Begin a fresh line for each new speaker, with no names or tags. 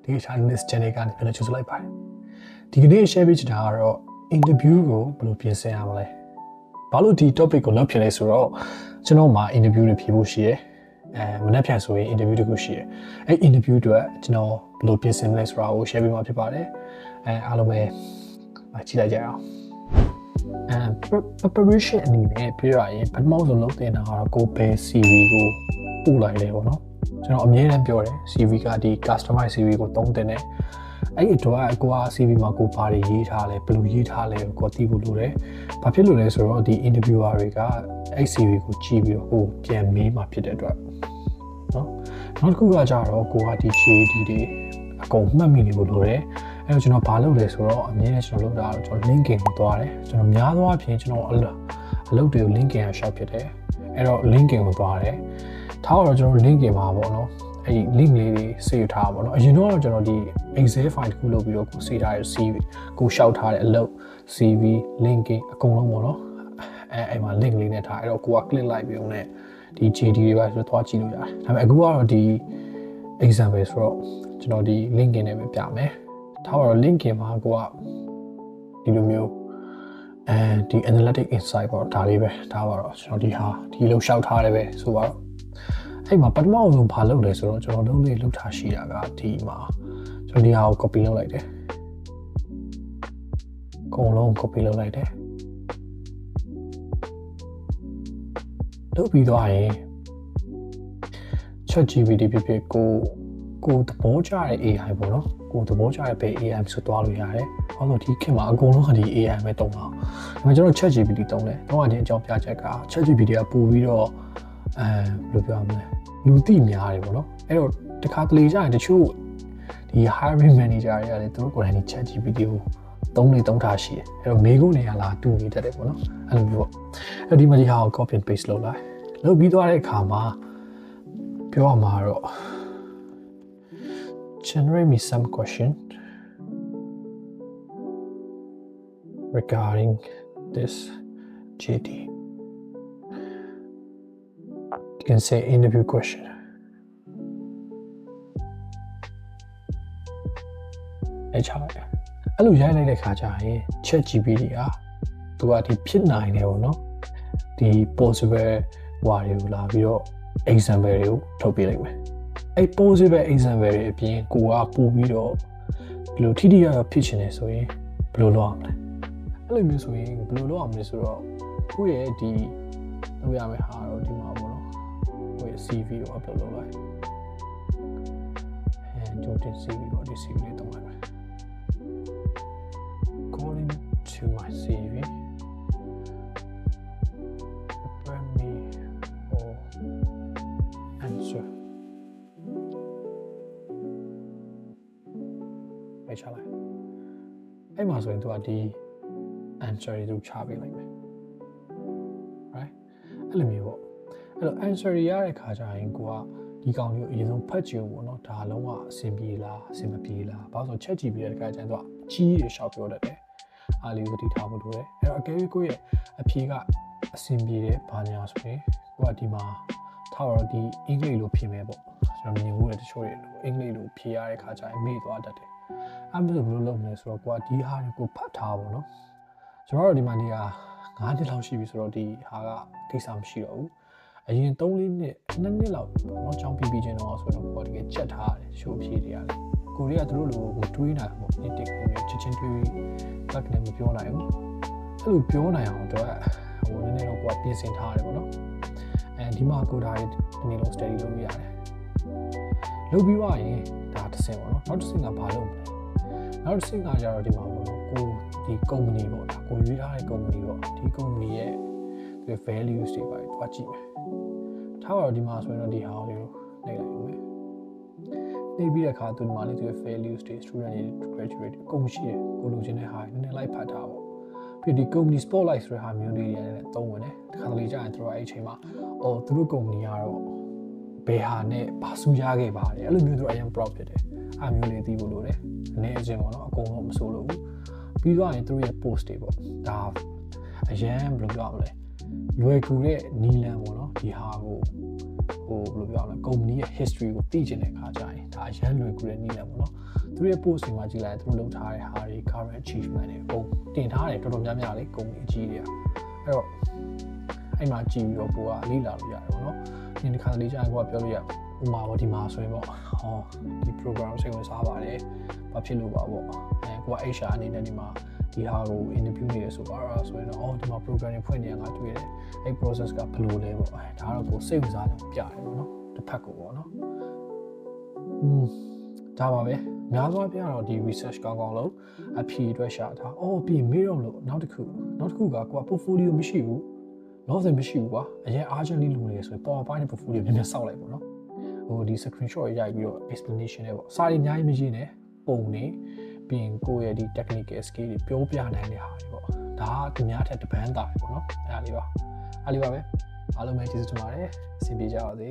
digital list channel ကနေပြန်ချိုးလိုက်ပါတယ်ဒီကနေ့ share ပေးချင်တာကတော့ interview ကိုဘယ်လိုပြင်ဆင်ရမလဲဘာလို့ဒီ topic ကိုလောက်ဖြစ်လဲဆိုတော့ကျွန်တော်မှာ interview တွေဖြေဖို့ရှိရယ်မနေ့ပြန်ဆိုရင် interview တခုရှိရယ်အဲ့ interview တွေကျွန်တော်ဘယ်လိုပြင်ဆင်မလဲဆိုတာကို share ပေးမှာဖြစ်ပါတယ်အားလုံးပဲကြည့်လိုက်ကြအောင်preparation အနေနဲ့ပြောရရင်ပထမဆုံးလုပ်တင်တာကတော့ကိုပဲ CV ကိုပို့လိုက်လေပေါ့နော်ကျွန်တော်အမြဲတမ်းပြောတယ် CV ကဒီ customize CV ကိုသုံးတင်တယ်အဲ့ဒီတော့ကိုက CV မှာကိုပါတွေရေးထားလဲဘယ်လိုရေးထားလဲကိုသိဖို့လိုတယ်။ဘာဖြစ်လို့လဲဆိုတော့ဒီ interviewer တွေကအဲ့ CV ကိုကြည့်ပြီးတော့ဟိုပြန်မေးမှာဖြစ်တဲ့အတွက်နော်နောက်တစ်ခုကကြတော့ကိုကဒီ JD တွေအကုန်မှတ်မိနေဖို့လိုတယ်။အဲ့တော့ကျွန်တော်ဘာလုပ်လဲဆိုတော့အမြဲတမ်းကျွန်တော်လုပ်တာတော့ကျွန်တော် LinkedIn ကိုသွားတယ်။ကျွန်တော်များသောအားဖြင့်ကျွန်တော်အလုပ်တွေကို LinkedIn က shop ဖြစ်တယ်။အဲ့တော့ LinkedIn ကိုသွားတယ်။ထားတော့ကျွန်တော် LinkedIn မှာပေါ့နော်အဲ့ဒီ link လေးတွေ save ထားပါတော့အရင်တော့ကျွန်တော်ဒီ Excel file တစ်ခုလုပ်ပြီးတော့ကို save ထားတဲ့ CV ကိုရှောက်ထားတဲ့အလုပ် CV linking အကုန်လုံးပေါ့နော်အဲ့မှာ link လေးနဲ့ထားအဲ့တော့ကိုက click လိုက်ပြီးတော့ねဒီ JD တွေပါဆိုတော့သွားကြည့်လို့ရတယ်ဒါပေမဲ့အခုကတော့ဒီ example ဆိုတော့ကျွန်တော်ဒီ linking နဲ့ပဲပြမယ်ထားပါတော့ linking မှာကိုကဒီလိုမျိုးဒီ analytic insight ပေါ့ဒါလေးပဲဒါပါတော့ကျွန်တော်ဒီလောက်ရှောက်ထားတယ်ပဲဆိုပါတော့အဲ့မှာပထမဆုံးဘာလုပ်လဲဆိုတော့ကျွန်တော်လုပ်ထားရှိတာကဒီမှာကျွန်တော်ဒီဟာကို copy လုပ်လိုက်တယ်အကုန်လုံး copy လုပ်လိုက်တယ်လုပ်ပြီးသွားရင် ChatGPT ဖြစ်ဖြစ်ကိုသဘောကျတဲ့ AI ပေါ့နော်ကိုသဘောကျတဲ့ဘယ် AI ဆိုသွားလို့ရတယ်ဘာလို့ဒီခေတ်မှာအကုန်လုံးကဒီ AI ပဲတုံးတာဒါပေမဲ့ကျွန်တော် ChatGPT တုံးတယ်တုံးရတဲ့အကြောင်းပြချက်က ChatGPT ကပို့ပြီးတော့ဘယ်လိုပြောမလဲလူသိများတယ်ပေါ့နော်အဲ့တော့တခါတလေကျရင်တချို့ဒီ hiring manager တွေကလည်းသူတို့ကိုယ်တိုင်ဒီ ChatGPT ကိုသုံးထားရှိတယ်အဲ့တော့မေးခွန်းတွေကလာတူနေတတ်တယ်ပေါ့နော်အဲ့လိုမျိုးပေါ့အဲ့တော့ဒီမှာဒီဟာကို copy and paste လုပ်လိုက်လုပ်ပြီးသွားတဲ့အခါမှာပြောရမှာတော့ generate me some question regarding this JD you can say interview questionအဲ့ချလိုက်အဲ့လိုရိုက်လိုက်တဲ့ခါကျရင် ChatGPT ကသူကဒီဖြစ်နိုင်တယ်ပေါ့နော်ဒီ possible ဟွာတွေကိုလာပြီးတော့ example တွေကိုထုတ်ပြလိုက်မယ်အဲ့ possible example တွေအပြင်ကိုကပို့ပြီးတော့ဒီလိုထိထိရောက်ရောက်ဖြစ်ချင်တယ်ဆိုရင်ဘယ်လိုလုပ်ရမလဲအဲ့လိုမျိုးဆိုရင်ဘယ်လိုလုပ်ရမလဲဆိုတော့ကိုယ့်ရဲ့ဒီလုပ်ရမယ့်ဟာတော့ဒီမှာပေါ့နော်ကိုယ့်ရဲ့ CV ကို upload လုပ်လိုက်ကြိုတင် CV ပေါ့ဒီ CV လေးသုံးလိုက်မယ် according to my CV prepare me for answer ချလိုက်အဲ့မှာဆိုရင်သူကဒီ answer တွေသူချပေးလိုက်မယ် right အဲ့လိုမျိုးပေါ့အဲ့တော့ answer တွေရတဲ့ခါကျရင်ကိုကဒီကောင်လေးကိုအရင်ဆုံးဖတ်ကြည့်ဖို့နော်ဒါလုံးဝအဆင်ပြေလားအဆင်မပြေလားဘာလို့ဆို ChatGPT တဲ့ခါကျရင်သူကအကြီးကြီးရှောက်ပြောတတ်တယ်အားလေးကိုတည်ထားဖို့လိုတယ်အဲ့တော့အကယ်၍ကိုယ့်ရဲ့အဖြေကအဆင်ပြေတယ်ဘာညာဆိုရင်ကိုကဒီမှာထားတော့ဒီအင်္ဂလိပ်လိုဖြေမယ်ပေါ့ကျွန်တော်မြင်ဖို့တချို့တွေအင်္ဂလိပ်လိုဖြေရတဲ့ခါကျရင်မေ့သွားတတ်တယ်အဲ့ဘယ်လိုလုပ်မလဲဆိုတော့ကိုကဒီဟာကိုဖတ်ထားပါတော့ကျွန်တော်တို့ဒီမှာနေရာ9နှစ်လောက်ရှိပြီဆိုတော့ဒီဟာကကိစ္စမရှိတော့ဘူးအရင်3-4နှစ်2နှစ်လောက်တော့ကြောင်းပြီးချင်းတော့ဆိုတော့ကိုကတကယ်ချက်ထားတယ်ရှိုးဖြေးတွေရတယ်ကိုရီးယားသူတို့လိုကိုတွေးနိုင်ပေါ့ဒီတက်ကိုမျိုးချက်ချင်းတွေးတက်ကနေမပြောနိုင်ဘူးအဲ့လိုပြောနိုင်အောင်တော့ဟိုနည်းနည်းတော့ကိုကပြင်ဆင်ထားရတယ်ပေါ့နော်အဲဒီမှာကိုဒါရေးဒီနေ့လုံး study လုပ်ရတယ်လုပ်ပြီးသွားရင်ဒါတစ်ဆင့်ပေါ့နော်နောက်တစ်ဆင့်ကဘာလုပ်မလဲနောက်တစ်ဆင့်ကကြတော့ဒီမှာပေါ့နော်ကိုဒီ company ပေါ့ဒါကိုရွေးထားတဲ့ company ပေါ့ဒီ company ရဲ့သူ values တွေပါတွားကြည့်မယ်ထားပါတော့ဒီမှာဆိုရင်တော့ဒီဟာလေးကိုနှိပ်လိုက်အောင်မယ်နှိပ်ပြီးတဲ့အခါသူဒီမှာလေးသူ values တွေ student တွေ graduate တွေအကုန်ရှိတယ်ကိုလိုချင်တဲ့ဟာနည်းနည်းလိုက်ဖတ်ထားပေါ့ပြီးဒီ company spotlight ဆိုတဲ့ဟာမျိုးလေးတွေလည်းသုံးဝင်တယ်တခါတလေကြာရင်သူတို့အဲ့အချိန်မှာအော်သူတို့ company ကတော့ဘယ်ဟာနဲ့ဘာစူးရခဲ့ပါတယ်အဲ့လိုမျိုးသူတို့အရင် proud ဖြစ်တယ်အားမျိုးလေးသိဖို့လိုတယ်အနေအချင်းပေါ့နော်အကုန်လုံးမဆိုးလို့ဘူးပြီးတော့ရင်သူတို့ရဲ့ post တွေပေါ့ဒါအရင်ဘယ်လိုပြောရမလဲလွယ်ကူတဲ့နီလန်ပေါ့နော်ဒီဟာကို ဘယ်လိုပြောရလဲ company ရဲ့ history ကိုသိချင်တဲ့အခါကျရင်ဒါအရန်လွယ်ကူတဲ့နည်းလမ်းပေါ့နော်သူတို့ရဲ့ post တွေမှာကြည့်လိုက်သူတို့လုပ်ထားတဲ့ဟာတွေ current achievement တွေပုံတင်ထားတယ်တော်တော်များများလေ company အကြီးတွေကအဲ့တော့အဲ့မှာကြည့်ပြီးတော့ကိုကလေ့လာလို့ရတယ်ပေါ့နော်ဒီတစ်ခါတလေကြာရင်ကိုကပြောလို့ရဥမာပေါ့ဒီမှာဆိုရင်ပေါ့ဒီ program စိတ်ဝင်စားပါတယ်ဘာဖြစ်လို့ပါပေါ့ကိုက HR အနေနဲ့ဒီမှာဒီဟာကို interview နေရဆိုတော့ဆိုရင်တော့ဒီမှာ program တွေဖွင့်နေရတာတွေ့တယ်အဲ့ process ကဘယ်လိုလဲပေါ့ဒါတော့ကိုစိတ်ဝင်စားတယ်ပြတယ်ပေါ့နော်တစ်ဖက်ကိုပေါ့နော်ဒါပါပဲများသောအားဖြင့်တော့ဒီ research ကောင်းကောင်းလုပ်အဖြေအတွက်ရှာထားပြီးမေးတော့လို့နောက်တစ်ခုကကိုက portfolio မရှိဘူးလောဆယ်မရှိဘူးကွာအရင် urgently လုပ်နေရဆိုရင် PowerPoint နဲ့ portfolio နည်းနည်းစောက်လိုက်ပေါ့နော်ဒီ screenshot ရိုက်ပြီးတော့ explanation တွေပေါ့စာရီအများကြီးမရေးနဲ့ပုံနေပြီးရင်ကိုယ့်ရဲ့ဒီ technical skill တွေပြောပြနိုင်တဲ့ဟာတွေပေါ့ဒါကသူများထက်တပန်းတာပဲပေါ့နော်အဲ့ဒါလေးပါပဲအားလုံးပဲကျေးဇူးတင်ပါတယ်အဆင်ပြေကြပါစေ